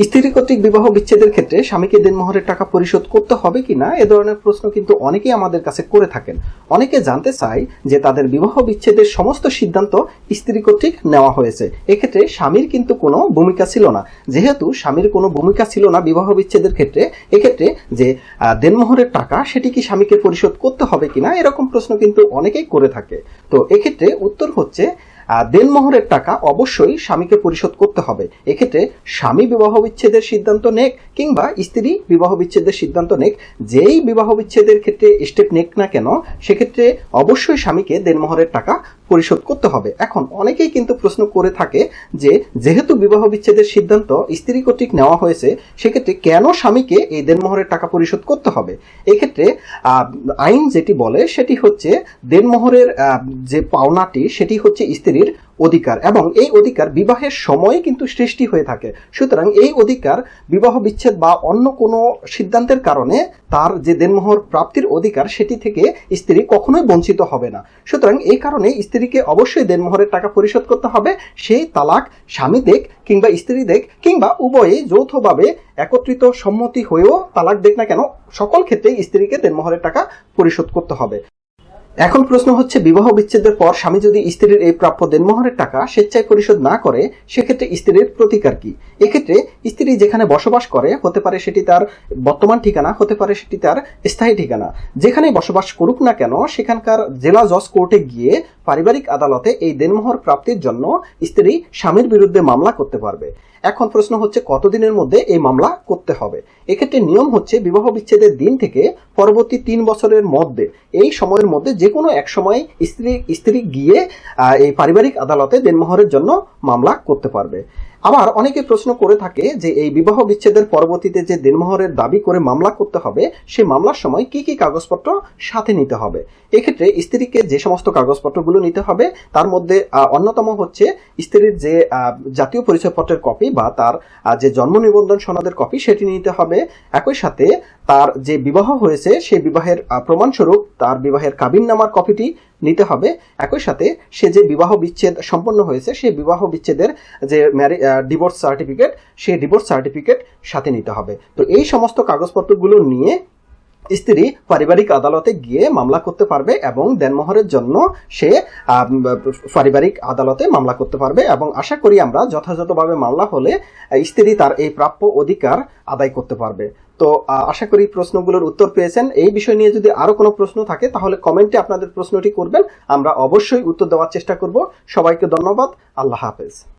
স্ত্রী কর্তৃক বিবাহ বিচ্ছেদের ক্ষেত্রে স্বামীকে দেনমোহরের টাকা পরিশোধ করতে হবে কিনা এ ধরনের প্রশ্ন কিন্তু অনেকেই আমাদের কাছে করে থাকেন। অনেকে জানতে চায় যে তাদের বিবাহ বিচ্ছেদের সমস্ত সিদ্ধান্ত স্ত্রী কর্তৃক নেওয়া হয়েছে, এক্ষেত্রে স্বামীর কিন্তু কোনো ভূমিকা ছিল না। যেহেতু স্বামীর কোনো ভূমিকা ছিল না বিবাহ বিচ্ছেদের ক্ষেত্রে, এক্ষেত্রে যে দেনমোহরের টাকা সেটি কি স্বামীকে পরিশোধ করতে হবে কিনা এরকম প্রশ্ন কিন্তু অনেকেই করে থাকে। তো এক্ষেত্রে উত্তর হচ্ছে দেনমোহরের টাকা অবশ্যই স্বামীকে পরিশোধ করতে হবে। এক্ষেত্রে স্বামী বিবাহ বিচ্ছেদের সিদ্ধান্ত নেক কিংবা স্ত্রী বিবাহ বিচ্ছেদের সিদ্ধান্ত নেক, যেই বিবাহ বিচ্ছেদের ক্ষেত্রে স্টেপ নেক না কেন সেক্ষেত্রে অবশ্যই স্বামীকে দেনমোহরের টাকা পরিশোধ করতে হবে। এখন অনেকেই কিন্তু প্রশ্ন করে থাকে যে যেহেতু বিবাহ বিচ্ছেদের সিদ্ধান্ত স্ত্রী কর্তৃক নেওয়া হয়েছে সেক্ষেত্রে কেন স্বামীকে এই দেনমোহরের টাকা পরিশোধ করতে হবে। এক্ষেত্রে আইন যেটি বলে সেটি হচ্ছে দেনমোহরের যে পাওনাটি সেটি হচ্ছে স্ত্রীর অধিকার এবং এই অধিকার বিবাহের সময় কিন্তু সৃষ্টি হয়ে থাকে। সুতরাং এই অধিকার বিবাহ বিচ্ছেদ বা অন্য কোনো সিদ্ধান্তের কারণে তার যে দেনমোহর প্রাপ্তির অধিকার সেটি থেকে স্ত্রী কখনোই বঞ্চিত হবে না। সুতরাং এই কারণে স্ত্রীকে অবশ্যই দেনমোহরের টাকা পরিশোধ করতে হবে। সেই তালাক স্বামী দেখ কিংবা স্ত্রী দেখ কিংবা উভয়ে যৌথভাবে একত্রিত সম্মতি হয়েও তালাক দেখ না কেন, সকল ক্ষেত্রেই স্ত্রীকে দেনমোহরের টাকা পরিশোধ করতে হবে। এখন প্রশ্ন হচ্ছে, বিবাহ বিচ্ছেদের পর স্বামী যদি স্ত্রীর এই প্রাপ্য দেনমোহরের টাকা স্বেচ্ছায় পরিশোধ না করে সেক্ষেত্রে স্ত্রীর প্রতিকার কি। এক্ষেত্রে স্ত্রী যেখানে বসবাস করে, হতে পারে সেটি তার বর্তমান ঠিকানা, হতে পারে সেটি তার স্থায়ী ঠিকানা, যেখানেই বসবাস করুক না কেন সেখানকার জেলা জজ কোর্টে গিয়ে পারিবারিক আদালতে এই দেনমোহর প্রাপ্তির জন্য স্ত্রী স্বামীর বিরুদ্ধে মামলা করতে পারবে। এখন প্রশ্ন হচ্ছে কতদিনের মধ্যে এই মামলা করতে হবে। এক্ষেত্রে নিয়ম হচ্ছে বিবাহ বিচ্ছেদের দিন থেকে পরবর্তী 3 বছরের মধ্যে, এই সময়ের মধ্যে যে কোনো এক সময় স্ত্রী গিয়ে এই পারিবারিক আদালতে দেনমোহরের জন্য মামলা করতে পারবে। আবার অনেকে প্রশ্ন করে থাকে যে এই বিবাহ বিচ্ছেদের পরবর্তীতে যে দেনমোহরের দাবি করে মামলা করতে হবে সেই মামলার সময় কি কি কাগজপত্র সাথে নিতে হবে। এক্ষেত্রে স্ত্রীকে যে সমস্ত কাগজপত্রগুলো নিতে হবে তার মধ্যে অন্যতম হচ্ছে স্ত্রীর যে জাতীয় পরিচয়পত্রের কপি বা তার যে জন্ম নিবন্ধন সনদের কপি সেটি নিতে হবে। একই সাথে তার যে বিবাহ হয়েছে সেই বিবাহের প্রমাণস্বরূপ তার বিবাহের কাবিননামার কপিটি নিতে হবে। একই সাথে সে যে বিবাহ বিচ্ছেদ সম্পন্ন হয়েছে সেই বিবাহ বিচ্ছেদের যে ডিভোর্স সার্টিফিকেট সেই ডিভোর্স সার্টিফিকেট সাথে নিতে হবে। তো এই সমস্ত কাগজপত্রগুলো নিয়ে স্ত্রী পারিবারিক আদালতে গিয়ে মামলা করতে পারবে এবং দেনমোহরের জন্য সে পারিবারিক আদালতে মামলা করতে পারবে এবং আশা করি আমরা যথাযথভাবে মামলা হলে স্ত্রী তার এই প্রাপ্য অধিকার আদায় করতে পারবে। তো আশা করি প্রশ্নগুলোর উত্তর পেয়েছেন। এই বিষয় নিয়ে যদি আরো কোনো প্রশ্ন থাকে তাহলে কমেন্টে আপনাদের প্রশ্নটি করবেন, আমরা অবশ্যই উত্তর দেওয়ার চেষ্টা করব। সবাইকে ধন্যবাদ। আল্লাহ হাফেজ।